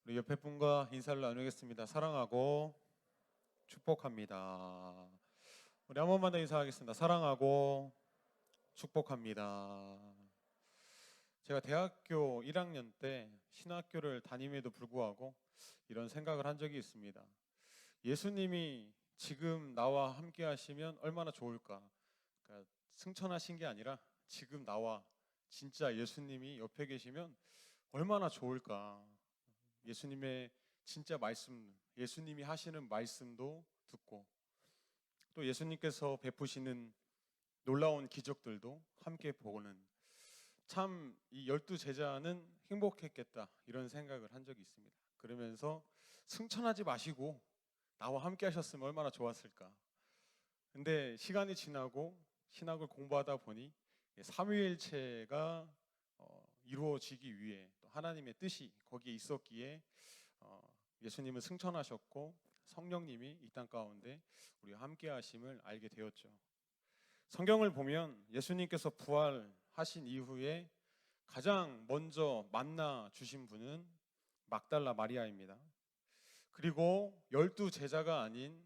우리 옆에 분과 인사를 나누겠습니다. 사랑하고 축복합니다. 우리 한 번만 더 인사하겠습니다. 사랑하고 축복합니다. 제가 대학교 1학년 때 신학교를 다님에도 불구하고 이런 생각을 한 적이 있습니다. 예수님이 지금 나와 함께 하시면 얼마나 좋을까. 그러니까 승천하신 게 아니라 지금 나와 진짜 예수님이 옆에 계시면 얼마나 좋을까. 예수님의 진짜 말씀, 예수님이 하시는 말씀도 듣고 또 예수님께서 베푸시는 놀라운 기적들도 함께 보는 참 이 12제자는 행복했겠다 이런 생각을 한 적이 있습니다. 그러면서 승천하지 마시고 나와 함께 하셨으면 얼마나 좋았을까. 근데 시간이 지나고 신학을 공부하다 보니 삼위일체가 이루어지기 위해 또 하나님의 뜻이 거기에 있었기에 예수님은 승천하셨고 성령님이 이 땅 가운데 우리와 함께 하심을 알게 되었죠. 성경을 보면 예수님께서 부활하신 이후에 가장 먼저 만나 주신 분은 막달라 마리아입니다. 그리고 12제자가 아닌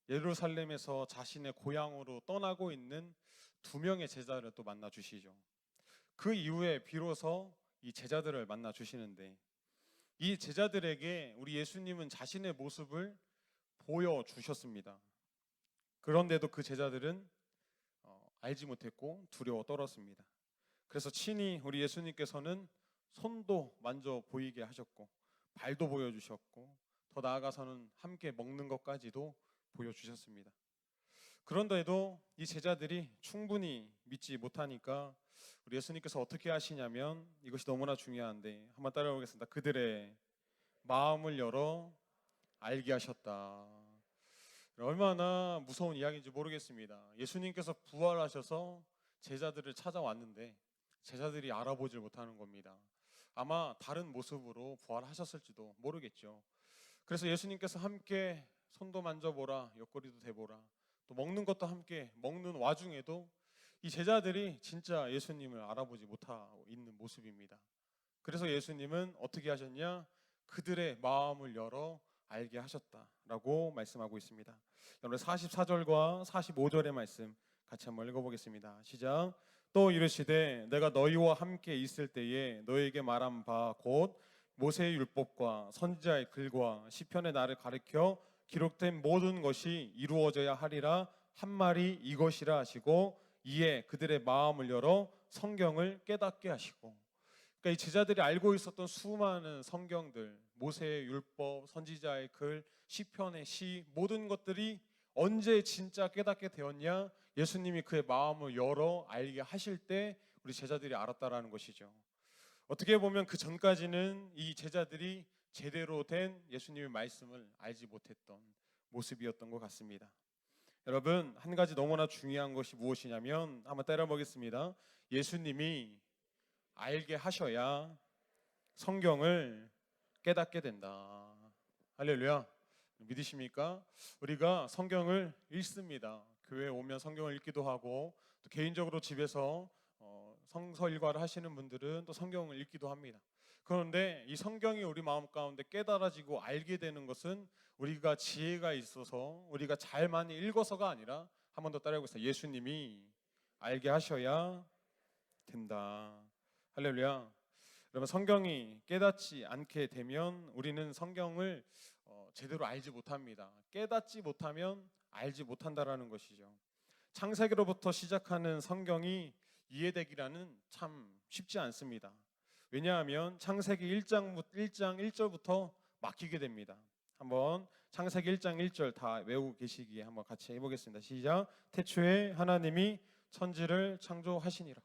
예루살렘에서 자신의 고향으로 떠나고 있는 2명의 제자를 또 만나 주시죠. 그 이후에 비로소 이 제자들을 만나 주시는데 이 제자들에게 우리 예수님은 자신의 모습을 보여주셨습니다. 그런데도 그 제자들은 알지 못했고 두려워 떨었습니다. 그래서 친히 우리 예수님께서는 손도 만져 보이게 하셨고 발도 보여주셨고 더 나아가서는 함께 먹는 것까지도 보여주셨습니다. 그런데도 이 제자들이 충분히 믿지 못하니까 우리 예수님께서 어떻게 하시냐면 이것이 너무나 중요한데 한번 따라오겠습니다. 그들의 마음을 열어 알게 하셨다. 얼마나 무서운 이야기인지 모르겠습니다. 예수님께서 부활하셔서 제자들을 찾아왔는데 제자들이 알아보질 못하는 겁니다. 아마 다른 모습으로 부활하셨을지도 모르겠죠. 그래서 예수님께서 함께 손도 만져보라, 옆구리도 대보라, 또 먹는 것도 함께 먹는 와중에도 이 제자들이 진짜 예수님을 알아보지 못하고 있는 모습입니다. 그래서 예수님은 어떻게 하셨냐? 그들의 마음을 열어 알게 하셨다라고 말씀하고 있습니다. 여러분 44절과 45절의 말씀 같이 한번 읽어보겠습니다. 시작. 또 이르시되 내가 너희와 함께 있을 때에 너희에게 말한 바 곧 모세의 율법과 선지자의 글과 시편의 나를 가르쳐 기록된 모든 것이 이루어져야 하리라 한 말이 이것이라 하시고 이에 그들의 마음을 열어 성경을 깨닫게 하시고. 그러니까 이 제자들이 알고 있었던 수많은 성경들, 모세의 율법, 선지자의 글, 시편의 시 모든 것들이 언제 진짜 깨닫게 되었냐? 예수님이 그의 마음을 열어 알게 하실 때 우리 제자들이 알았다라는 것이죠. 어떻게 보면 그 전까지는 이 제자들이 제대로 된 예수님의 말씀을 알지 못했던 모습이었던 것 같습니다. 여러분, 한 가지 너무나 중요한 것이 무엇이냐면 한번 따라 보겠습니다. 예수님이 알게 하셔야 성경을 깨닫게 된다. 할렐루야. 믿으십니까? 우리가 성경을 읽습니다. 교회에 오면 성경을 읽기도 하고 또 개인적으로 집에서 성서 일과를 하시는 분들은 또 성경을 읽기도 합니다. 그런데 이 성경이 우리 마음 가운데 깨달아지고 알게 되는 것은 우리가 지혜가 있어서 우리가 잘 많이 읽어서가 아니라 한 번 더 따라해보겠습니다. 예수님이 알게 하셔야 된다. 할렐루야. 여러분, 성경이 깨닫지 않게 되면 우리는 성경을 제대로 알지 못합니다. 깨닫지 못하면 알지 못한다라는 것이죠. 창세기로부터 시작하는 성경이 이해되기라는 참 쉽지 않습니다. 왜냐하면 창세기 1장 1절부터 막히게 됩니다. 한번 창세기 1장 1절 다 외우고 계시기에 한번 같이 해보겠습니다. 시작. 태초에 하나님이 천지를 창조하시니라.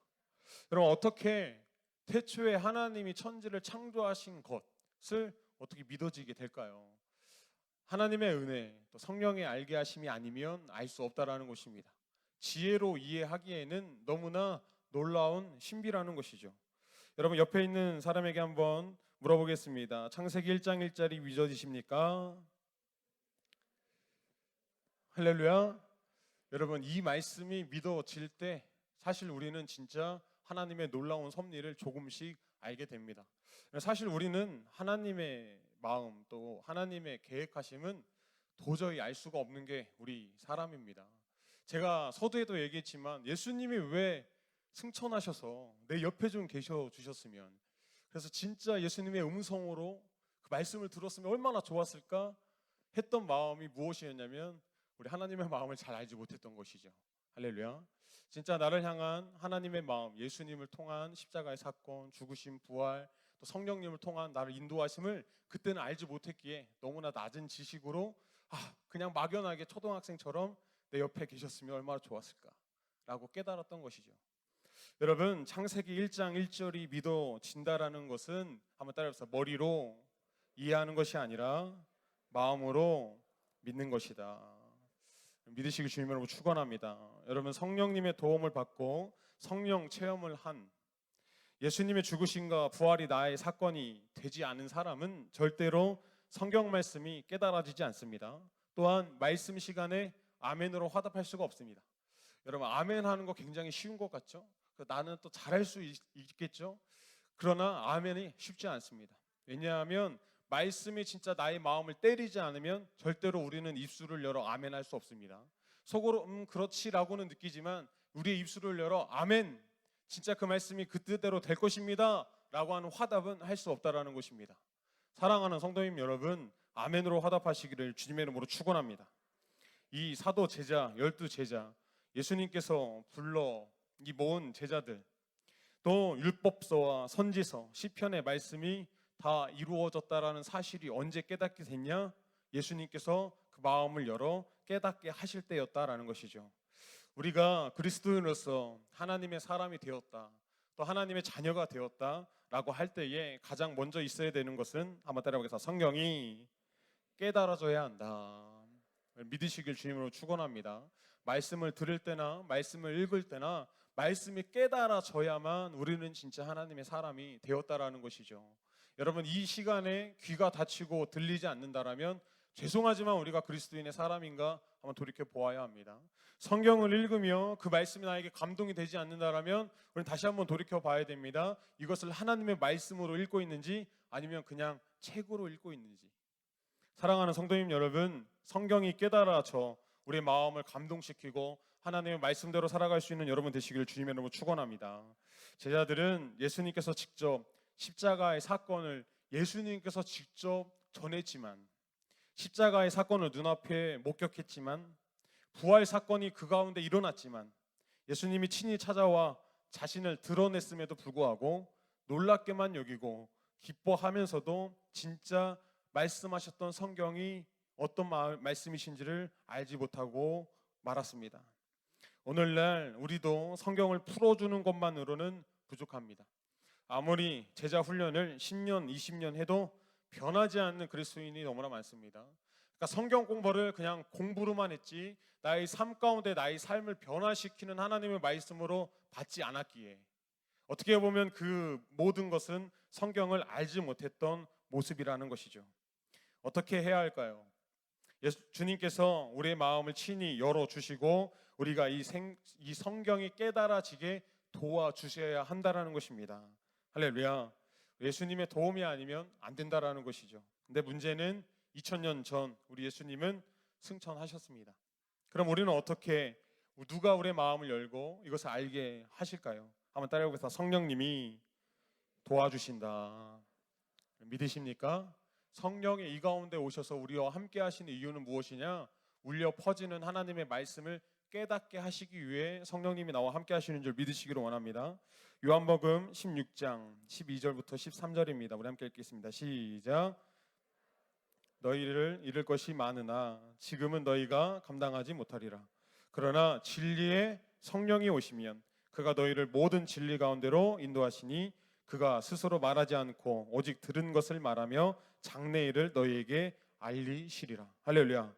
여러분, 어떻게 태초에 하나님이 천지를 창조하신 것을 어떻게 믿어지게 될까요? 하나님의 은혜, 또 성령의 알게 하심이 아니면 알 수 없다라는 것입니다. 지혜로 이해하기에는 너무나 놀라운 신비라는 것이죠. 여러분, 옆에 있는 사람에게 한번 물어보겠습니다. 창세기 1장 1절이 믿어지십니까? 할렐루야. 여러분, 이 말씀이 믿어질 때 사실 우리는 진짜 하나님의 놀라운 섭리를 조금씩 알게 됩니다. 사실 우리는 하나님의 마음 또 하나님의 계획하심은 도저히 알 수가 없는 게 우리 사람입니다. 제가 서두에도 얘기했지만 예수님이 왜 승천하셔서 내 옆에 좀 계셔 주셨으면, 그래서 진짜 예수님의 음성으로 그 말씀을 들었으면 얼마나 좋았을까 했던 마음이 무엇이었냐면 우리 하나님의 마음을 잘 알지 못했던 것이죠. 할렐루야. 진짜 나를 향한 하나님의 마음, 예수님을 통한 십자가의 사건, 죽으심, 부활, 또 성령님을 통한 나를 인도하심을 그때는 알지 못했기에 너무나 낮은 지식으로 그냥 막연하게 초등학생처럼 내 옆에 계셨으면 얼마나 좋았을까라고 깨달았던 것이죠. 여러분, 창세기 1장 1절이 믿어진다라는 것은 한번 따라해보세요. 머리로 이해하는 것이 아니라 마음으로 믿는 것이다. 믿으시길 주님 여러분 축원합니다. 여러분, 성령님의 도움을 받고 성령 체험을 한 예수님의 죽으심과 부활이 나의 사건이 되지 않은 사람은 절대로 성경 말씀이 깨달아지지 않습니다. 또한 말씀 시간에 아멘으로 화답할 수가 없습니다. 여러분, 아멘 하는 거 굉장히 쉬운 것 같죠? 나는 또 잘할 수 있겠죠? 그러나 아멘이 쉽지 않습니다. 왜냐하면 말씀이 진짜 나의 마음을 때리지 않으면 절대로 우리는 입술을 열어 아멘 할 수 없습니다. 속으로 그렇지라고는 느끼지만 우리의 입술을 열어 아멘, 진짜 그 말씀이 그 뜻대로 될 것입니다 라고 하는 화답은 할 수 없다라는 것입니다. 사랑하는 성도님 여러분, 아멘으로 화답하시기를 주님의 이름으로 축원합니다. 이 사도 제자, 12제자, 예수님께서 불러 이 모은 제자들, 또 율법서와 선지서, 시편의 말씀이 다 이루어졌다라는 사실이 언제 깨닫게 됐냐? 예수님께서 그 마음을 열어 깨닫게 하실 때였다라는 것이죠. 우리가 그리스도인으로서 하나님의 사람이 되었다, 또 하나님의 자녀가 되었다라고 할 때에 가장 먼저 있어야 되는 것은 한번 따라해보겠습니다. 성경이 깨달아져야 한다. 믿으시길 주님으로 축원합니다. 말씀을 들을 때나 말씀을 읽을 때나 말씀이 깨달아져야만 우리는 진짜 하나님의 사람이 되었다라는 것이죠. 여러분, 이 시간에 귀가 닫히고 들리지 않는다라면 죄송하지만 우리가 그리스도인의 사람인가 한번 돌이켜 보아야 합니다. 성경을 읽으며 그 말씀이 나에게 감동이 되지 않는다라면 우리는 다시 한번 돌이켜 봐야 됩니다. 이것을 하나님의 말씀으로 읽고 있는지 아니면 그냥 책으로 읽고 있는지. 사랑하는 성도님 여러분, 성경이 깨달아져 우리의 마음을 감동시키고 하나님의 말씀대로 살아갈 수 있는 여러분 되시기를 주님의 이름으로 축원합니다. 제자들은 예수님께서 직접 십자가의 사건을 예수님께서 직접 전했지만, 십자가의 사건을 눈앞에 목격했지만, 부활 사건이 그 가운데 일어났지만, 예수님이 친히 찾아와 자신을 드러냈음에도 불구하고 놀랍게만 여기고 기뻐하면서도 진짜 말씀하셨던 성경이 어떤 말씀이신지를 알지 못하고 말았습니다. 오늘날 우리도 성경을 풀어주는 것만으로는 부족합니다. 아무리 제자 훈련을 10년, 20년 해도 변하지 않는 그리스도인이 너무나 많습니다. 그러니까 성경 공부를 그냥 공부로만 했지 나의 삶 가운데 나의 삶을 변화시키는 하나님의 말씀으로 받지 않았기에 어떻게 보면 그 모든 것은 성경을 알지 못했던 모습이라는 것이죠. 어떻게 해야 할까요? 주님께서 우리의 마음을 친히 열어주시고 우리가 이 성경이 깨달아지게 도와주셔야 한다라는 것입니다. 할렐루야. 예수님의 도움이 아니면 안 된다라는 것이죠. 근데 문제는 2000년 전 우리 예수님은 승천하셨습니다. 그럼 우리는 어떻게, 누가 우리의 마음을 열고 이것을 알게 하실까요? 한번 따라해보겠습니다. 성령님이 도와주신다. 믿으십니까? 성령이 이 가운데 오셔서 우리와 함께 하시는 이유는 무엇이냐? 울려 퍼지는 하나님의 말씀을 깨닫게 하시기 위해 성령님이 나와 함께 하시는 줄 믿으시기를 원합니다. 요한복음 16장 12절부터 13절입니다. 우리 함께 읽겠습니다. 시작. 너희를 잃을 것이 많으나 지금은 너희가 감당하지 못하리라. 그러나 진리의 성령이 오시면 그가 너희를 모든 진리 가운데로 인도하시니 그가 스스로 말하지 않고 오직 들은 것을 말하며 장래일을 너희에게 알리시리라. 할렐루야.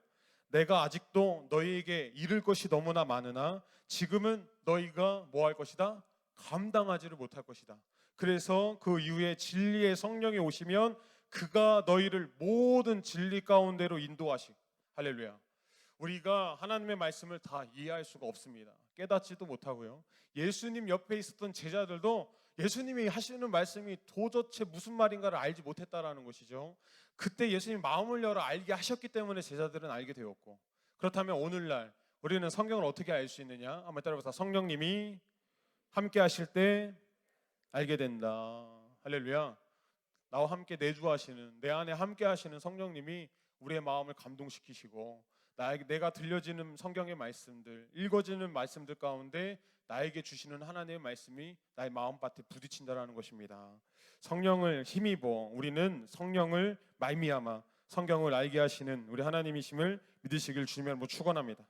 내가 아직도 너희에게 이를 것이 너무나 많으나 지금은 너희가 뭐 할 것이다? 감당하지를 못할 것이다. 그래서 그 이후에 진리의 성령이 오시면 그가 너희를 모든 진리 가운데로 인도하시고, 할렐루야. 우리가 하나님의 말씀을 다 이해할 수가 없습니다. 깨닫지도 못하고요. 예수님 옆에 있었던 제자들도 예수님이 하시는 말씀이 도대체 무슨 말인가를 알지 못했다라는 것이죠. 그때 예수님 마음을 열어 알게 하셨기 때문에 제자들은 알게 되었고, 그렇다면 오늘날 우리는 성경을 어떻게 알 수 있느냐? 한번 따라해보세요. 성령님이 함께 하실 때 알게 된다. 할렐루야. 나와 함께 내주하시는, 내 안에 함께 하시는 성령님이 우리의 마음을 감동시키시고, 내가 들려지는 성경의 말씀들, 읽어지는 말씀들 가운데 나에게 주시는 하나님의 말씀이 나의 마음밭에 부딪힌다라는 것입니다. 성령을 힘입어 우리는 성령을 말미암아 성경을 알게 하시는 우리 하나님이심을 믿으시길 주님으로 축원합니다.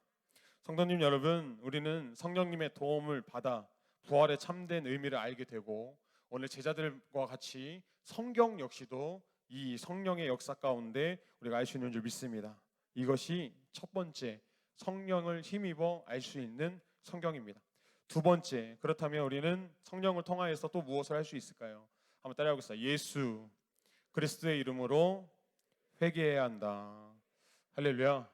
성도님 여러분, 우리는 성령님의 도움을 받아 부활의 참된 의미를 알게 되고, 오늘 제자들과 같이 성경 역시도 이 성령의 역사 가운데 우리가 알 수 있는 줄 믿습니다. 이것이 첫 번째, 성령을 힘입어 알 수 있는 성경입니다. 두 번째, 그렇다면 우리는 성령을 통하여서 또 무엇을 할 수 있을까요? 한번 따라해보겠습니다. 예수 그리스도의 이름으로 회개해야 한다. 할렐루야.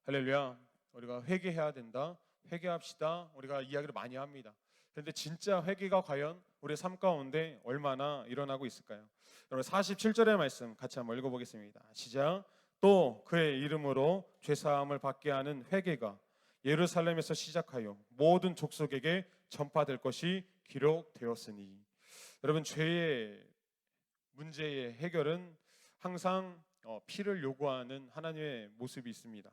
할렐루야. 우리가 회개해야 된다. 회개합시다. 우리가 이야기를 많이 합니다. 그런데 진짜 회개가 과연 우리의 삶 가운데 얼마나 일어나고 있을까요? 여러분 47절의 말씀 같이 한번 읽어보겠습니다. 시작. 또 그의 이름으로 죄사함을 받게 하는 회개가 예루살렘에서 시작하여 모든 족속에게 전파될 것이 기록되었으니. 여러분, 죄의 문제의 해결은 항상 피를 요구하는 하나님의 모습이 있습니다.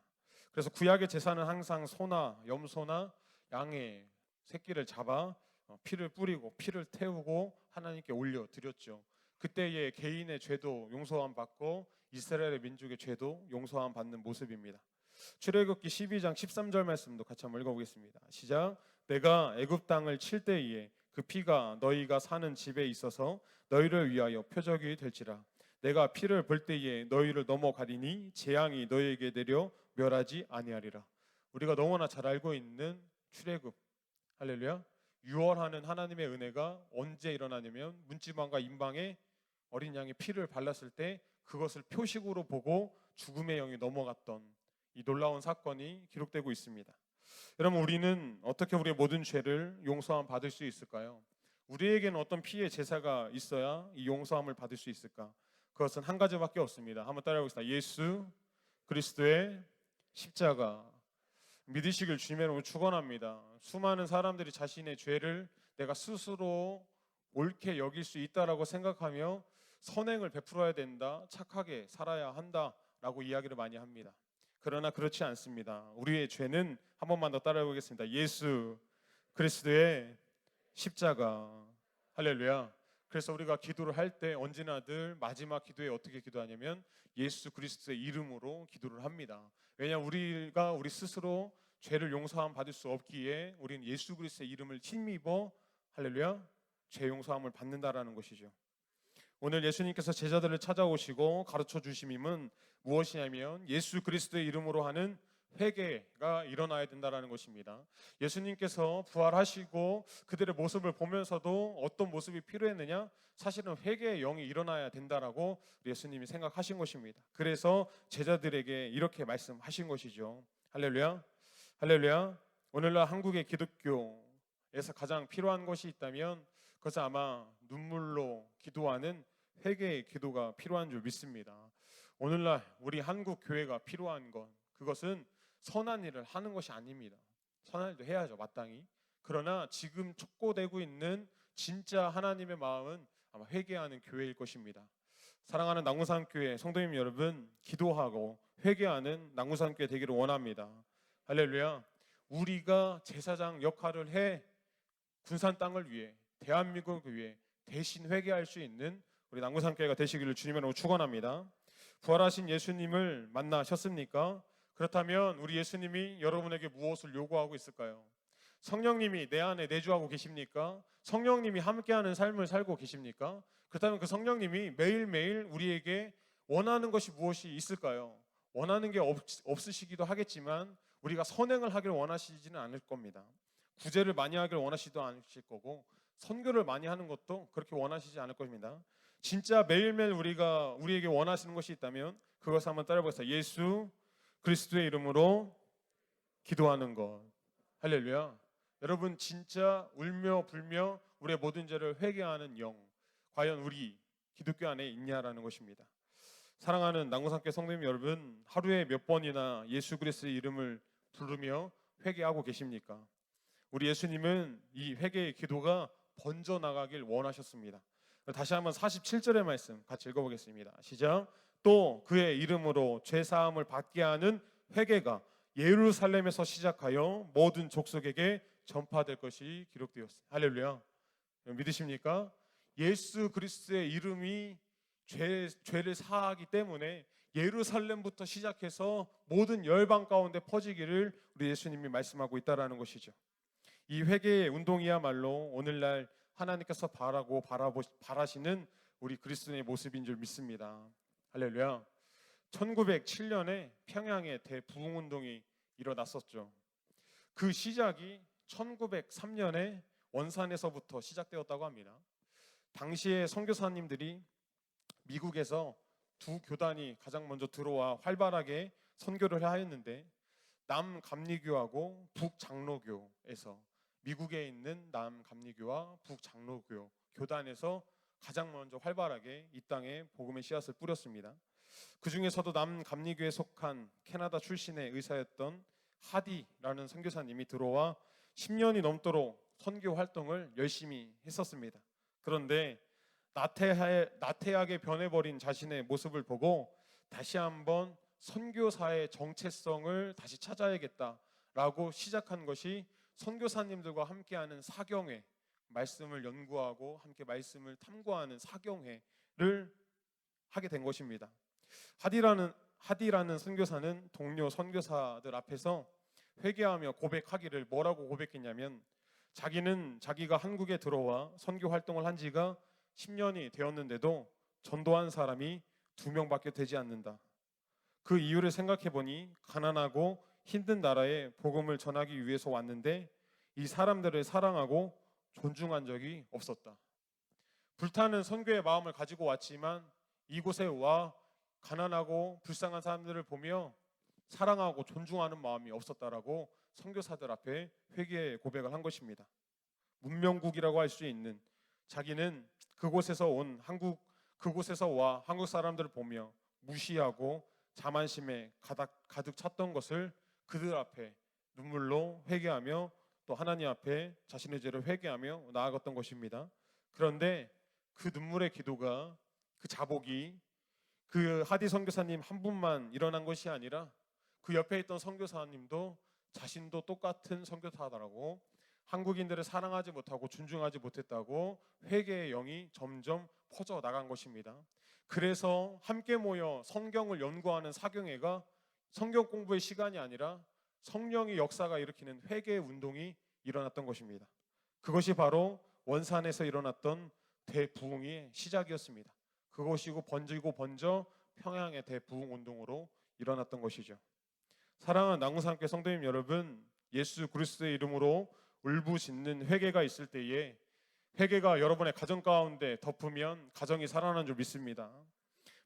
그래서 구약의 제사는 항상 소나 염소나 양의 새끼를 잡아 피를 뿌리고 피를 태우고 하나님께 올려 드렸죠. 그때의 개인의 죄도 용서함 받고 이스라엘의 민족의 죄도 용서함 받는 모습입니다. 출애굽기 12장 13절 말씀도 같이 한번 읽어보겠습니다. 시작. 내가 애굽 땅을 칠 때에 그 피가 너희가 사는 집에 있어서 너희를 위하여 표적이 될지라. 내가 피를 볼 때에 너희를 넘어가리니 재앙이 너희에게 내려 멸하지 아니하리라. 우리가 너무나 잘 알고 있는 출애굽, 할렐루야, 유월하는 하나님의 은혜가 언제 일어나냐면 문지방과 임방에 어린 양의 피를 발랐을 때 그것을 표식으로 보고 죽음의 영이 넘어갔던 이 놀라운 사건이 기록되고 있습니다. 여러분, 우리는 어떻게 우리의 모든 죄를 용서함 받을 수 있을까요? 우리에게는 어떤 피의 제사가 있어야 이 용서함을 받을 수 있을까? 그것은 한 가지밖에 없습니다. 한번 따라해보겠습니다. 예수 그리스도의 십자가. 믿으시길 주님의 이름으로 축원합니다. 수많은 사람들이 자신의 죄를 내가 스스로 옳게 여길 수 있다라고 생각하며 선행을 베풀어야 된다, 착하게 살아야 한다라고 이야기를 많이 합니다. 그러나 그렇지 않습니다. 우리의 죄는 한 번만 더 따라해 보겠습니다. 예수 그리스도의 십자가. 할렐루야. 그래서 우리가 기도를 할 때 언제나 늘 마지막 기도에 어떻게 기도하냐면 예수 그리스도의 이름으로 기도를 합니다. 왜냐하면 우리가 우리 스스로 죄를 용서함 받을 수 없기에 우리는 예수 그리스도의 이름을 힘입어 할렐루야 죄 용서함을 받는다라는 것이죠. 오늘 예수님께서 제자들을 찾아오시고 가르쳐 주심임은 무엇이냐면 예수 그리스도의 이름으로 하는 회개가 일어나야 된다라는 것입니다. 예수님께서 부활하시고 그들의 모습을 보면서도 어떤 모습이 필요했느냐? 사실은 회개의 영이 일어나야 된다라고 예수님이 생각하신 것입니다. 그래서 제자들에게 이렇게 말씀하신 것이죠. 할렐루야. 할렐루야. 오늘날 한국의 기독교에서 가장 필요한 것이 있다면 그것은 아마 눈물로 기도하는 회개의 기도가 필요한 줄 믿습니다. 오늘날 우리 한국 교회가 필요한 것, 그것은 선한 일을 하는 것이 아닙니다. 선한 일도 해야죠, 마땅히. 그러나 지금 촉구되고 있는 진짜 하나님의 마음은 아마 회개하는 교회일 것입니다. 사랑하는 남구산교회 성도님 여러분, 기도하고 회개하는 남구산교회 되기를 원합니다. 할렐루야. 우리가 제사장 역할을 해 군산 땅을 위해, 대한민국을 위해 대신 회개할 수 있는 우리 남구산교회가 되시기를 주님으로 축원합니다. 부활하신 예수님을 만나셨습니까? 그렇다면 우리 예수님이 여러분에게 무엇을 요구하고 있을까요? 성령님이 내 안에 내주하고 계십니까? 성령님이 함께하는 삶을 살고 계십니까? 그렇다면 그 성령님이 매일매일 우리에게 원하는 것이 무엇이 있을까요? 원하는 게 없으시기도 하겠지만 우리가 선행을 하기를 원하시지는 않을 겁니다. 구제를 많이 하기를 원하시지도 않으실 거고 선교를 많이 하는 것도 그렇게 원하시지 않을 것입니다. 진짜 매일매일 우리에게 원하시는 것이 있다면 그것을 한번 따라해보겠습니다. 예수 그리스도의 이름으로 기도하는 것. 할렐루야. 여러분, 진짜 울며 불며 우리의 모든 죄를 회개하는 영, 과연 우리 기독교 안에 있냐라는 것입니다. 사랑하는 남구산교회 성도님 여러분, 하루에 몇 번이나 예수 그리스도의 이름을 부르며 회개하고 계십니까? 우리 예수님은 이 회개의 기도가 번져나가길 원하셨습니다. 다시 한번 47절의 말씀 같이 읽어보겠습니다. 시작. 또 그의 이름으로 죄사함을 받게 하는 회개가 예루살렘에서 시작하여 모든 족속에게 전파될 것이 기록되었습니다. 할렐루야. 믿으십니까? 예수 그리스도의 이름이 죄를 사하기 때문에 예루살렘부터 시작해서 모든 열방 가운데 퍼지기를 우리 예수님이 말씀하고 있다라는 것이죠. 이 회개의 운동이야말로 오늘날 하나님께서 바라시는 우리 그리스도인의 모습인 줄 믿습니다. 할렐루야. 1907년에 평양에 대부흥운동이 일어났었죠. 그 시작이 1903년에 원산에서부터 시작되었다고 합니다. 당시에 선교사님들이 미국에서 두 교단이 가장 먼저 들어와 활발하게 선교를 하였는데, 남감리교하고 북장로교에서, 미국에 있는 남감리교와 북장로교 교단에서 가장 먼저 활발하게 이 땅에 복음의 씨앗을 뿌렸습니다. 그 중에서도 남감리교에 속한 캐나다 출신의 의사였던 하디라는 선교사님이 들어와 10년이 넘도록 선교 활동을 열심히 했었습니다. 그런데 나태하게 변해버린 자신의 모습을 보고 다시 한번 선교사의 정체성을 다시 찾아야겠다라고 시작한 것이 선교사님들과 함께하는 사경회, 말씀을 연구하고 함께 말씀을 탐구하는 사경회를 하게 된 것입니다. 하디라는 선교사는 동료 선교사들 앞에서 회개하며 고백하기를 뭐라고 고백했냐면, 자기가 한국에 들어와 선교 활동을 한 지가 10년이 되었는데도 전도한 사람이 2명밖에 되지 않는다. 그 이유를 생각해 보니 가난하고 힘든 나라에 복음을 전하기 위해서 왔는데 이 사람들을 사랑하고 존중한 적이 없었다. 불타는 선교의 마음을 가지고 왔지만 이곳에 와 가난하고 불쌍한 사람들을 보며 사랑하고 존중하는 마음이 없었다라고 선교사들 앞에 회개의 고백을 한 것입니다. 문명국이라고 할 수 있는, 자기는 그곳에서 와 한국 사람들을 보며 무시하고 자만심에 가득 찼던 것을 그들 앞에 눈물로 회개하며 또 하나님 앞에 자신의 죄를 회개하며 나아갔던 것입니다. 그런데 그 눈물의 기도가, 그 자복이 그 하디 선교사님 한 분만 일어난 것이 아니라 그 옆에 있던 선교사님도 자신도 똑같은 선교사다라고, 한국인들을 사랑하지 못하고 존중하지 못했다고 회개의 영이 점점 퍼져 나간 것입니다. 그래서 함께 모여 성경을 연구하는 사경회가 성경 공부의 시간이 아니라 성령의 역사가 일으키는 회개의 운동이 일어났던 것입니다. 그것이 바로 원산에서 일어났던 대부흥의 시작이었습니다. 그것이고 번져 평양의 대부흥 운동으로 일어났던 것이죠. 사랑하는 남구산교회 성도님 여러분, 예수 그리스도의 이름으로 울부짖는 회개가 있을 때에 회개가 여러분의 가정 가운데 덮으면 가정이 살아나는 줄 믿습니다.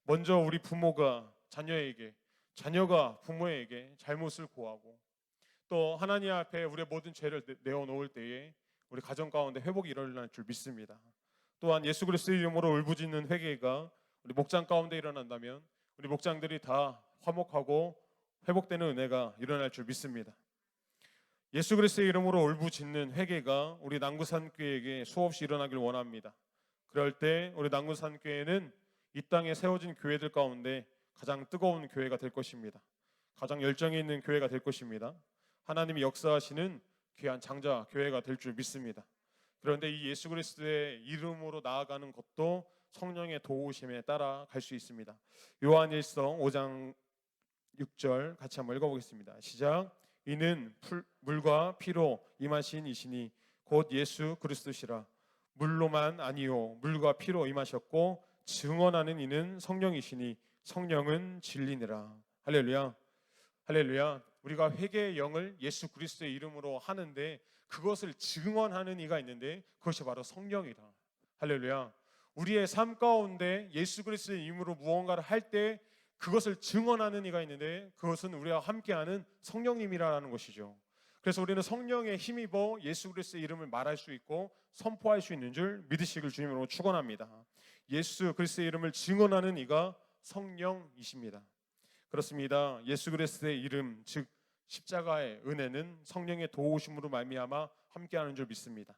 먼저 우리 부모가 자녀에게, 자녀가 부모에게 잘못을 고하고 또 하나님 앞에 우리의 모든 죄를 내어놓을 때에 우리 가정 가운데 회복이 일어날 줄 믿습니다. 또한 예수 그리스도의 이름으로 울부짖는 회개가 우리 목장 가운데 일어난다면 우리 목장들이 다 화목하고 회복되는 은혜가 일어날 줄 믿습니다. 예수 그리스도의 이름으로 울부짖는 회개가 우리 남구산교회에게 수없이 일어나길 원합니다. 그럴 때 우리 남구산교회는 이 땅에 세워진 교회들 가운데 가장 뜨거운 교회가 될 것입니다. 가장 열정이 있는 교회가 될 것입니다. 하나님이 역사하시는 귀한 장자 교회가 될 줄 믿습니다. 그런데 이 예수 그리스도의 이름으로 나아가는 것도 성령의 도우심에 따라 갈 수 있습니다. 요한일서 5장 6절 같이 한번 읽어보겠습니다. 시작. 이는 물과 피로 임하신 이시니 곧 예수 그리스도시라. 물로만 아니요 물과 피로 임하셨고 증언하는 이는 성령이시니 성령은 진리니라. 할렐루야. 할렐루야. 우리가 회개의 영을 예수 그리스도의 이름으로 하는데 그것을 증언하는 이가 있는데 그것이 바로 성령이다. 할렐루야. 우리의 삶 가운데 예수 그리스도의 이름으로 무언가를 할 때 그것을 증언하는 이가 있는데 그것은 우리와 함께하는 성령님이라는 것이죠. 그래서 우리는 성령에 힘입어 예수 그리스도의 이름을 말할 수 있고 선포할 수 있는 줄 믿으시길 주님으로 축원합니다. 예수 그리스도의 이름을 증언하는 이가 성령이십니다. 그렇습니다. 예수 그리스도의 이름, 즉 십자가의 은혜는 성령의 도우심으로 말미암아 함께하는 줄 믿습니다.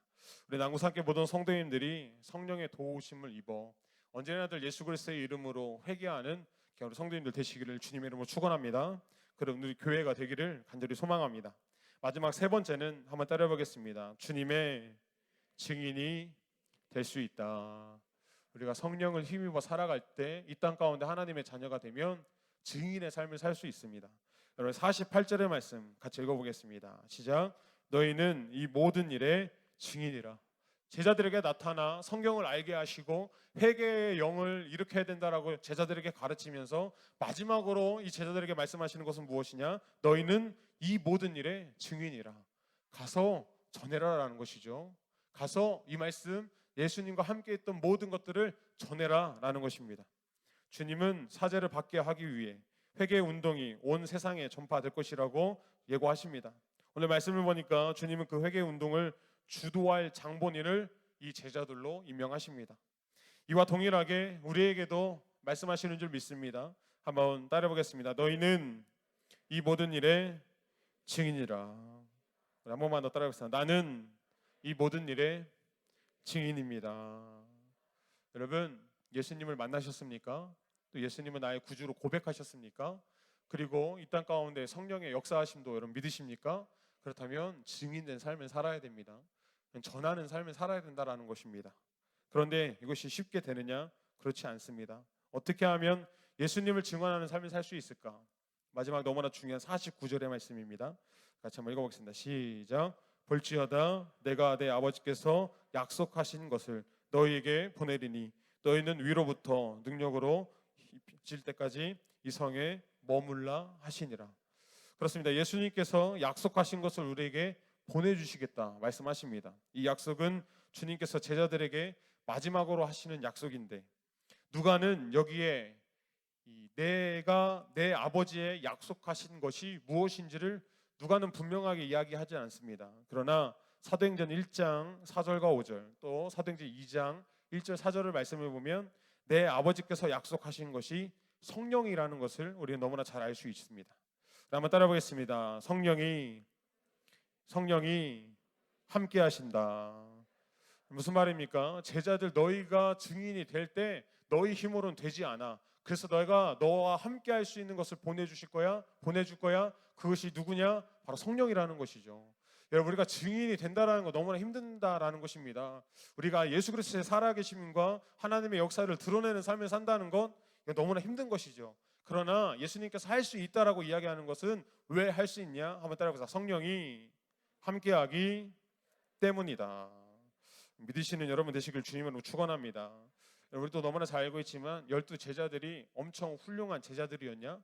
우리 남구산교회 모든 성도님들이 성령의 도우심을 입어 언제나들 예수 그리스도의 이름으로 회개하는 우리 성도님들 되시기를 주님의 이름으로 축원합니다. 그럼 우리 교회가 되기를 간절히 소망합니다. 마지막 세 번째는 한번 따라해보겠습니다. 주님의 증인이 될 수 있다. 우리가 성령을 힘입어 살아갈 때 이 땅 가운데 하나님의 자녀가 되면 증인의 삶을 살 수 있습니다. 여러분 48절의 말씀 같이 읽어보겠습니다. 시작. 너희는 이 모든 일의 증인이라. 제자들에게 나타나 성경을 알게 하시고 회개의 영을 일으켜야 된다라고 제자들에게 가르치면서 마지막으로 이 제자들에게 말씀하시는 것은 무엇이냐? 너희는 이 모든 일의 증인이라. 가서 전해라라는 것이죠. 가서 이 말씀 예수님과 함께 했던 모든 것들을 전해라라는 것입니다. 주님은 사제를 받게 하기 위해 회개 운동이 온 세상에 전파될 것이라고 예고하십니다. 오늘 말씀을 보니까 주님은 그 회개 운동을 주도할 장본인을 이 제자들로 임명하십니다. 이와 동일하게 우리에게도 말씀하시는 줄 믿습니다. 한번 따라해 보겠습니다. 너희는 이 모든 일의 증인이라. 한 번만 더 따라해 보겠습니다. 나는 이 모든 일의 증인입니다. 여러분 예수님을 만나셨습니까? 또 예수님은 나의 구주로 고백하셨습니까? 그리고 이 땅 가운데 성령의 역사하심도 여러분 믿으십니까? 그렇다면 증인된 삶을 살아야 됩니다. 전하는 삶을 살아야 된다라는 것입니다. 그런데 이것이 쉽게 되느냐? 그렇지 않습니다. 어떻게 하면 예수님을 증언하는 삶을 살 수 있을까? 마지막 너무나 중요한 49절의 말씀입니다. 같이 한번 읽어보겠습니다. 시작. 볼지어다 내가 내 아버지께서 약속하신 것을 너희에게 보내리니 너희는 위로부터 능력으로 질 때까지 이 성에 머물라 하시니라. 그렇습니다. 예수님께서 약속하신 것을 우리에게 보내주시겠다 말씀하십니다. 이 약속은 주님께서 제자들에게 마지막으로 하시는 약속인데 누가는 여기에 내가 내 아버지의 약속하신 것이 무엇인지를 누가는 분명하게 이야기하지 않습니다. 그러나 사도행전 1장 4절과 5절 또 사도행전 2장 1절 4절을 말씀을 보면 내 아버지께서 약속하신 것이 성령이라는 것을 우리는 너무나 잘 알 수 있습니다. 한번 따라 보겠습니다. 성령이 함께 하신다. 무슨 말입니까? 제자들 너희가 증인이 될 때 너희 힘으로는 되지 않아. 그래서 너희가 너와 함께 할 수 있는 것을 보내줄 거야. 그것이 누구냐? 바로 성령이라는 것이죠. 여러분 우리가 증인이 된다라는 거 너무나 힘든다라는 것입니다. 우리가 예수 그리스도의 살아계심과 하나님의 역사를 드러내는 삶을 산다는 것 너무나 힘든 것이죠. 그러나 예수님께서 할 수 있다라고 이야기하는 것은 왜 할 수 있냐? 한번 따라해보세요. 성령이 함께하기 때문이다. 믿으시는 여러분 되시길 주님으로 축원합니다. 우리도 너무나 잘 알고 있지만 12 제자들이 엄청 훌륭한 제자들이었냐?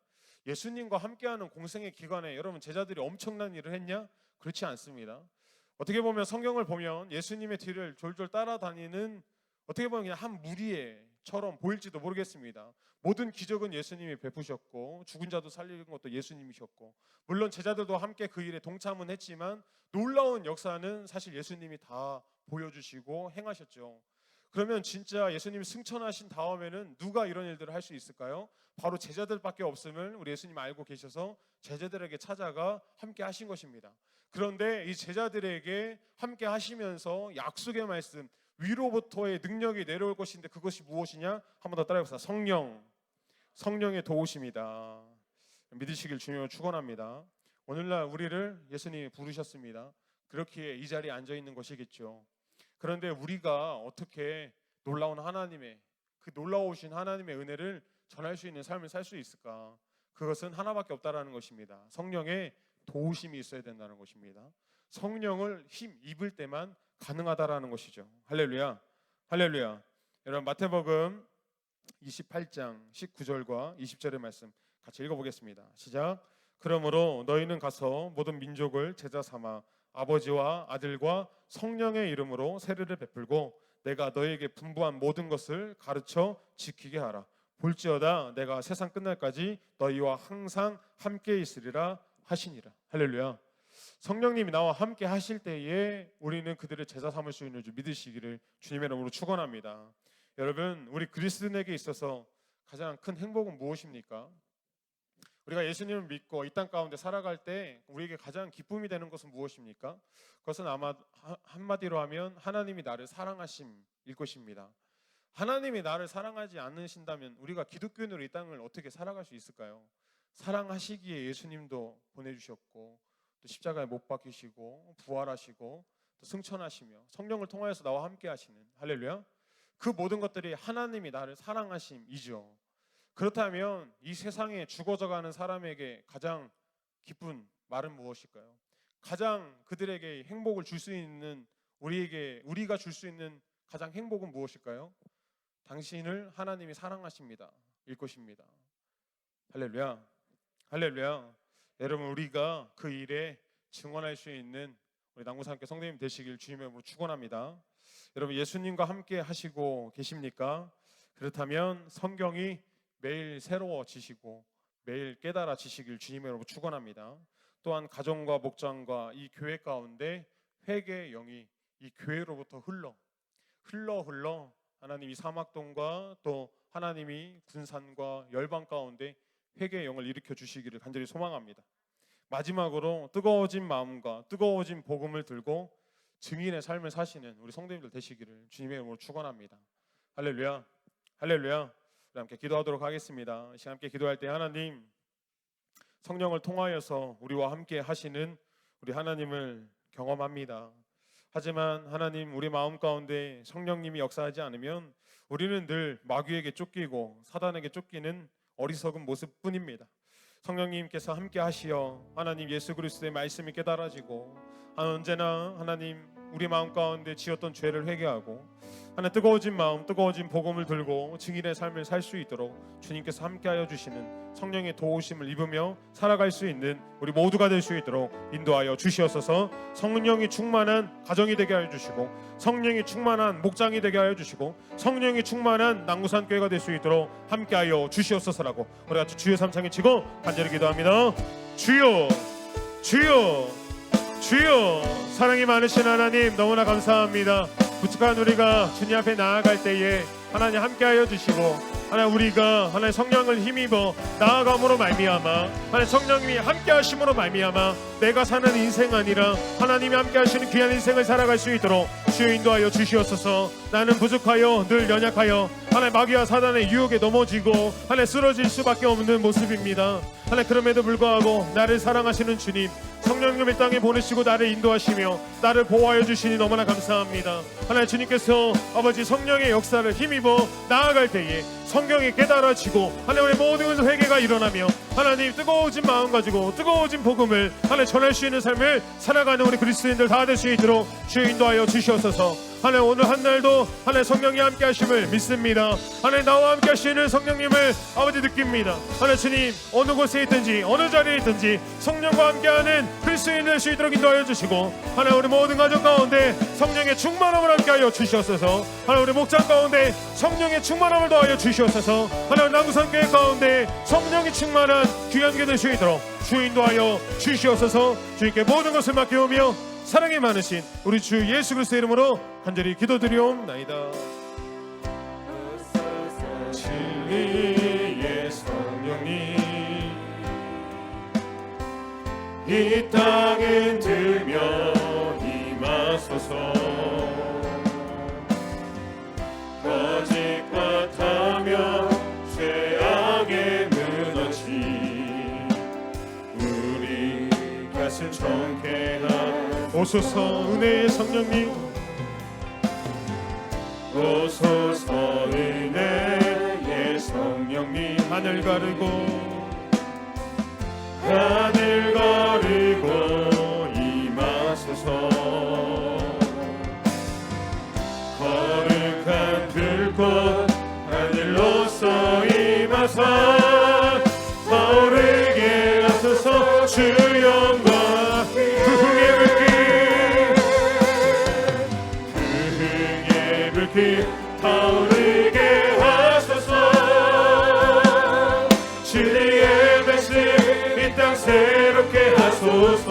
예수님과 함께하는 공생의 기간에 여러분 제자들이 엄청난 일을 했냐? 그렇지 않습니다. 어떻게 보면 성경을 보면 예수님의 뒤를 졸졸 따라다니는 어떻게 보면 그냥 한 무리처럼 보일지도 모르겠습니다. 모든 기적은 예수님이 베푸셨고 죽은 자도 살리는 것도 예수님이셨고 물론 제자들도 함께 그 일에 동참은 했지만 놀라운 역사는 사실 예수님이 다 보여주시고 행하셨죠. 그러면 진짜 예수님이 승천하신 다음에는 누가 이런 일들을 할 수 있을까요? 바로 제자들밖에 없음을 우리 예수님 알고 계셔서 제자들에게 찾아가 함께 하신 것입니다. 그런데 이 제자들에게 함께 하시면서 약속의 말씀 위로부터의 능력이 내려올 것인데 그것이 무엇이냐? 한번 더 따라해보세요. 성령의 도우심이다. 믿으시길 주님으로 축원합니다. 오늘날 우리를 예수님이 부르셨습니다. 그렇게 이 자리에 앉아 있는 것이겠죠. 그런데 우리가 어떻게 놀라운 하나님의 그 놀라우신 하나님의 은혜를 전할 수 있는 삶을 살 수 있을까? 그것은 하나밖에 없다라는 것입니다. 성령의 도우심이 있어야 된다는 것입니다. 성령을 힘 입을 때만 가능하다라는 것이죠. 할렐루야. 여러분 마태복음 28장 19절과 20절의 말씀 같이 읽어보겠습니다. 시작. 그러므로 너희는 가서 모든 민족을 제자 삼아 아버지와 아들과 성령의 이름으로 세례를 베풀고 내가 너희에게 분부한 모든 것을 가르쳐 지키게 하라. 볼지어다 내가 세상 끝날까지 너희와 항상 함께 있으리라 하시니라. 할렐루야. 성령님이 나와 함께 하실 때에 우리는 그들의 제자 삼을 수 있는 줄 믿으시기를 주님의 이름으로 축원합니다. 여러분, 우리 그리스도인에게 있어서 가장 큰 행복은 무엇입니까? 우리가 예수님을 믿고 이 땅 가운데 살아갈 때 우리에게 가장 기쁨이 되는 것은 무엇입니까? 그것은 아마 한마디로 하면 하나님이 나를 사랑하심일 것입니다. 하나님이 나를 사랑하지 않으신다면 우리가 기독교인으로 이 땅을 어떻게 살아갈 수 있을까요? 사랑하시기에 예수님도 보내주셨고 또 십자가에 못 박히시고 부활하시고 또 승천하시며 성령을 통하여서 나와 함께 하시는, 할렐루야, 그 모든 것들이 하나님이 나를 사랑하심이죠. 그렇다면 이 세상에 죽어져가는 사람에게 가장 기쁜 말은 무엇일까요? 가장 그들에게 행복을 줄 수 있는, 우리가 줄 수 있는 가장 행복은 무엇일까요? 당신을 하나님이 사랑하십니다 일 것입니다. 할렐루야, 할렐루야. 여러분, 우리가 그 일에 증언할 수 있는 우리 남구산교회 성도님 되시길 주님의 이름으로 축원합니다. 여러분, 예수님과 함께 하시고 계십니까? 그렇다면 성경이 매일 새로워지시고 매일 깨달아지시길 주님의 이름으로 축원합니다. 또한 가정과 목장과 이 교회 가운데 회개의 영이 이 교회로부터 흘러 하나님이 사막동과 또 하나님이 군산과 열방 가운데 회개의 영을 일으켜 주시기를 간절히 소망합니다. 마지막으로 뜨거워진 마음과 뜨거워진 복음을 들고 증인의 삶을 사시는 우리 성도님들 되시기를 주님의 이름으로 축원합니다. 할렐루야, 할렐루야. 우리 함께 기도하도록 하겠습니다. 이 시간 함께 기도할 때 하나님, 성령을 통하여서 우리와 함께 하시는 우리 하나님을 경험합니다. 하지만 하나님, 우리 마음 가운데 성령님이 역사하지 않으면 우리는 늘 마귀에게 쫓기고 사단에게 쫓기는 어리석은 모습뿐입니다. 성령님께서 함께 하시어 하나님 예수 그리스도의 말씀이 깨달아지고 언제나 하나님 우리 마음 가운데 지었던 죄를 회개하고 하나님 뜨거워진 마음, 뜨거워진 복음을 들고 증인의 삶을 살 수 있도록 주님께서 함께하여 주시는 성령의 도우심을 입으며 살아갈 수 있는 우리 모두가 될 수 있도록 인도하여 주시옵소서. 성령이 충만한 가정이 되게 하여 주시고 성령이 충만한 목장이 되게 하여 주시고 성령이 충만한 남구산교회가 될 수 있도록 함께하여 주시옵소서라고 우리 같이 주여 삼창에 치고 간절히 기도합니다. 주여, 주여, 주여. 사랑이 많으신 하나님, 너무나 감사합니다. 부축한 우리가 주님 앞에 나아갈 때에 하나님 함께하여 주시고 하나님 우리가 하나님 성령을 힘입어 나아감으로 말미암아 하나님 성령님이 함께하심으로 말미암아 내가 사는 인생 아니라 하나님이 함께하시는 귀한 인생을 살아갈 수 있도록 주여 인도하여 주시옵소서. 나는 부족하여 늘 연약하여 하나님 마귀와 사단의 유혹에 넘어지고 하나님 쓰러질 수밖에 없는 모습입니다. 하나님 그럼에도 불구하고 나를 사랑하시는 주님, 성령님을 땅에 보내시고 나를 인도하시며 나를 보호하여 주시니 너무나 감사합니다. 하나님 주님께서 아버지 성령의 역사를 힘입어 나아갈 때에 성경이 깨달아지고 하나님의 모든 회개가 일어나며 하나님 뜨거워진 마음 가지고 뜨거워진 복음을 하나님 전할 수 있는 삶을 살아가는 우리 그리스도인들 다 될 수 있도록 주여 인도하여 주시옵소서. 하나님 오늘 한 날도 하나님 성령이 함께 하심을 믿습니다. 하나님 나와 함께 하시는 성령님을 아버지 느낍니다. 하나님 주님, 어느 곳에 있든지 어느 자리에 있든지 성령과 함께하는 그리스도인 될 수 있도록 인도하여 주시고 하나님 우리 모든 가정 가운데 성령의 충만함을 함께하여 주시옵소서. 하나님 우리 목장 가운데 성령의 충만함을 더하여 주시옵소서. 하나님 남구산교회 가운데 성령이 충만한 귀한 교회 될 수 있도록 주 인도하여 주시옵소서. 주님께 모든 것을 맡겨오며 사랑이 많으신 우리 주 예수 그리스도의 이름으로 간절히 기도드리옵나이다. 진리의 성령님 이 땅에 들며 임하소서. 거짓과 타며 죄악에 무너진 우리 가슴 정케하 오소서. 은혜의 성령님 오소서. 은혜의 성령님 하늘 가르고 하늘 가르고 임하소서. 거룩한 불꽃 하늘로서 임하사 타오르게 하소서. 주 영광 타오르게 하소서. 주의 백성 이 땅 새롭게 하소서.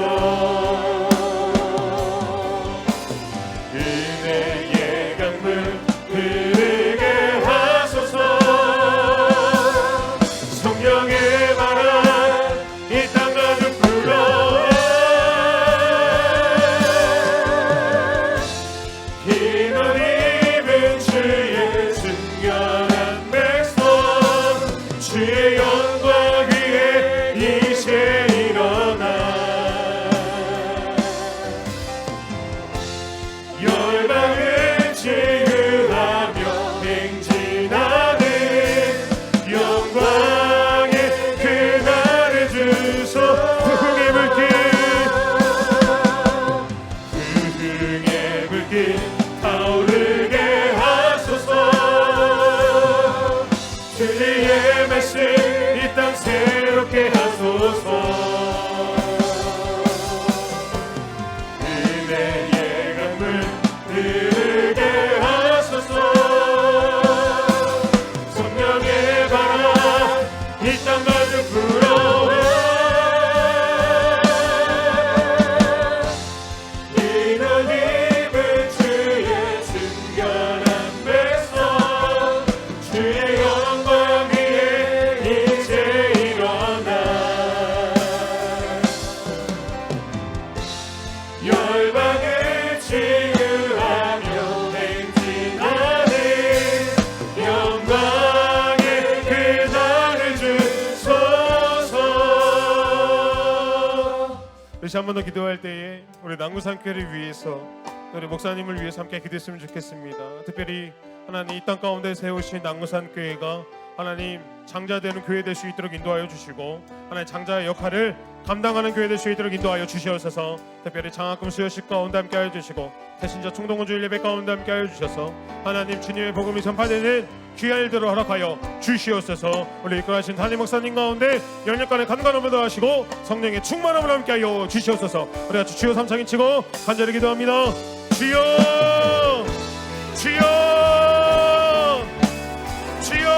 다시 한 번 더 기도할 때에 우리 남구산교회를 위해서, 우리 목사님을 위해서 함께 기도했으면 좋겠습니다. 특별히 하나님 이 땅 가운데 세우신 남구산교회가 하나님 장자되는 교회 될 수 있도록 인도하여 주시고, 하나님 장자의 역할을 감당하는 교회 될 수 있도록 인도하여 주시옵소서. 특별히 장학금 수여식 가운데 함께 하여 주시고, 대신자 총동원 주일 예배 가운데 함께 하여 주셔서 하나님 주님의 복음이 전파되는 귀한 일들을 허락하여 주시옵소서. 우리 이끌어가신 담임 목사님 가운데 영역간의 간간함을 더하시고 성령의 충만함을 함께 하여 주시옵소서. 우리 같이 주여 삼창인 치고 간절히 기도합니다. 주여, 주여, 주여.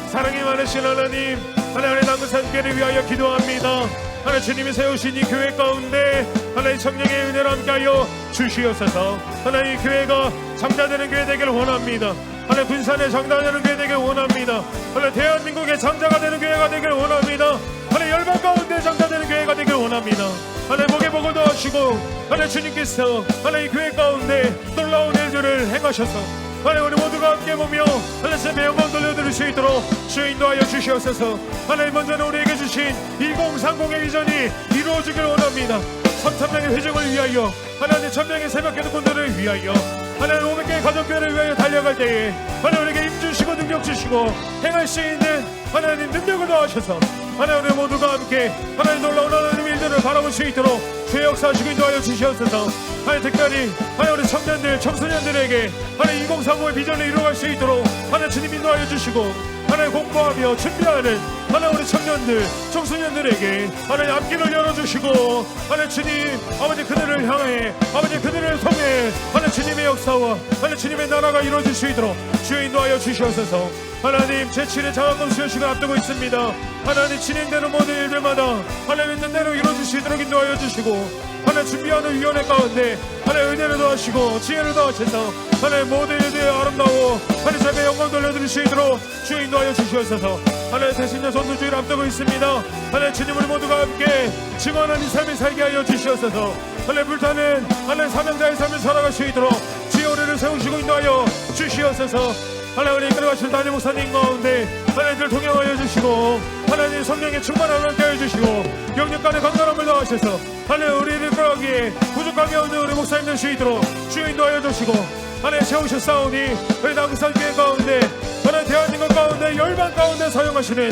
사랑이 많으신 하나님, 하나님의 남구산교회를 위하여 기도합니다. 하나님 주님이 세우신 이 교회 가운데 하나님 성령의 은혜를 함께하여 주시옵소서. 하나님 이 교회가 장자되는 교회 되기를 원합니다. 하나님 군산의 장자되는 교회 되기를 원합니다. 하나님 대한민국의 장자가 되는 교회가 되기를 원합니다. 하나님 열방 가운데 장자되는 교회가 되기를 원합니다. 하나님 복의 복을 더하시고, 하나님 주님께서 하나님 이 교회 가운데 놀라운 일들을 행하셔서 하나님 우리 모두가 함께 보며 하나님의 영광 돌려드릴 수 있도록 주여 인도하여 주시옵소서. 하나님 먼저는 우리에게 주신 2030의 비전이 이루어지길 원합니다. 3,000명의 회중을 위하여, 하나님 1,000명의 새벽 기도꾼들을 위하여, 하나님 500개의 가정교회를 위하여 달려갈 때에 하나님 우리에게 힘 주시고 능력 주시고 행할 수 있는 하나님 능력을 더하셔서 하나님 우리 모두가 함께 하나님 놀라운 하나님 일들을 바라볼 수 있도록 주의 역사하시고 인도하여 주시옵소서. 하나님 특별히 하나님 우리 청년들 청소년들에게 하나님 2035의 비전을 이루어갈 수 있도록 하나님 주님 인도하여 주시고, 하나님 공부하며 준비하는 하나님 우리 청년들 청소년들에게 하나님 앞길을 열어주시고, 하나님 주님 아버지 그들을 향해 아버지 그들을 통해 하나님 주님의 역사와 하나님 주님의 나라가 이루어질 수 있도록 주여 인도하여 주시옵소서. 하나님 제7회 장학금 수여식을 앞두고 있습니다. 하나님 진행되는 모든 일들마다 하나님 있는 대로 이루어질 수 있도록 인도하여 주시고, 하나님 준비하는 위원회 가운데 하나님 은혜를 더하시고 지혜를 더하셔서 하나님 모든 일들의 아름다워 하나님 삶의 영광 돌려드릴 수 있도록 주여 인도하여 주시옵소서. 하나님 대신자 전도주의를 앞두고 있습니다. 하나님 주님을 모두가 함께 증언하는 이 삶을 살게 하여 주시옵소서. 하나님 불타는 하나님 사명자의 삶을 살아갈 수 있도록 주여 우리를 세우시고 인도하여 주시옵소서. 하나님 우리 이끌어가실 담임 목사님 가운데 하나님들 동행하여 주시고, 하나님 성령의 충만함을 함께 해주시고 영역간의 강건함을 더하셔서 하나님 우리를 이끌어가기에 부족함이 없는 우리 목사님 될 수 있도록 주여 인도하여 주시고, 하나님 세우셨사오니 우리 남구산교회 가운데 하나님 대한민국 가운데 열방 가운데 사용하시는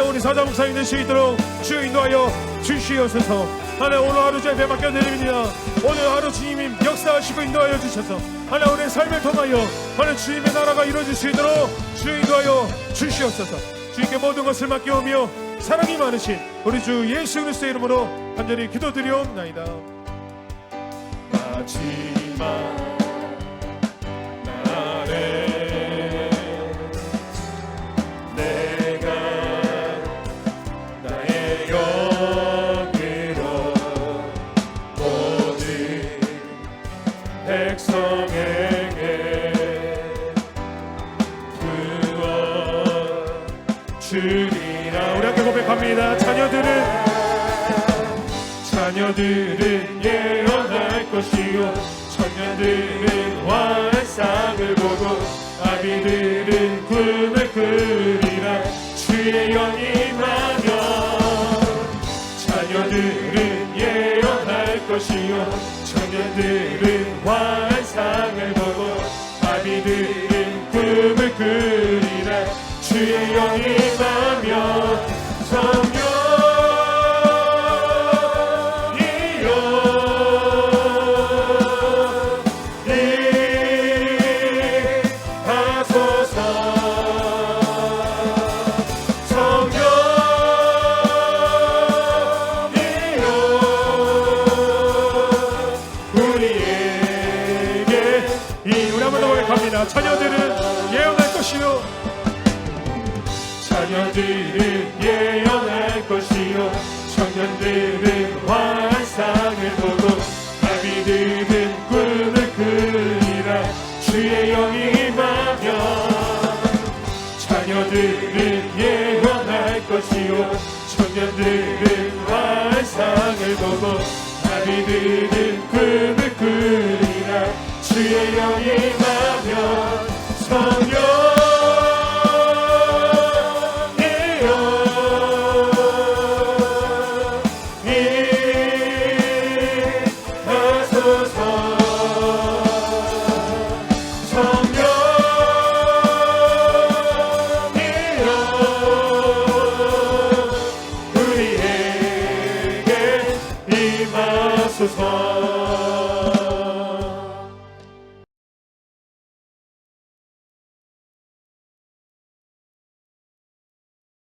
우리 사자 목사님 될 수 있도록 주여 인도하여 주시옵소서. 하나님 오늘 하루 제배 맡겨드립니다. 오늘 하루 주님이 역사하시고 인도하여 주셔서 하나님 우리의 삶을 통하여 하나님 주님의 나라가 이루어질 수 있도록 주여 인도하여 주시옵소서. 주님께 모든 것을 맡겨오며 사랑이 많으신 우리 주 예수 그리스도의 이름으로 간절히 기도드리옵나이다. 마지막 날에 내가 나의 영으로 모든 백성에게 주리라. 우리 함께 고백합니다. 자녀들은 예언할 것이요 청년들은 환상을 보고 아비들은 꿈을 꾸리라. 주의 영이 임하면 자녀들은 예언할 것이요 청년들은 환상을 보고 아비들은 꿈을 꾸리라. 주의 영이 임하면 성령이여 임하소서. 성령이여 우리에게 우리 한번 더 고백합니다. 자녀들은 예언할 것이요 자녀들은 예언할 것이요 청년들은 환상을 보고 아비들은 꿈을 꾸리라. 주의 영이 임하면 자녀들은 예언할 것이요 청년들은 환상을 보고 아비들은 꿈을 꾸리라. 주의 영이 임하면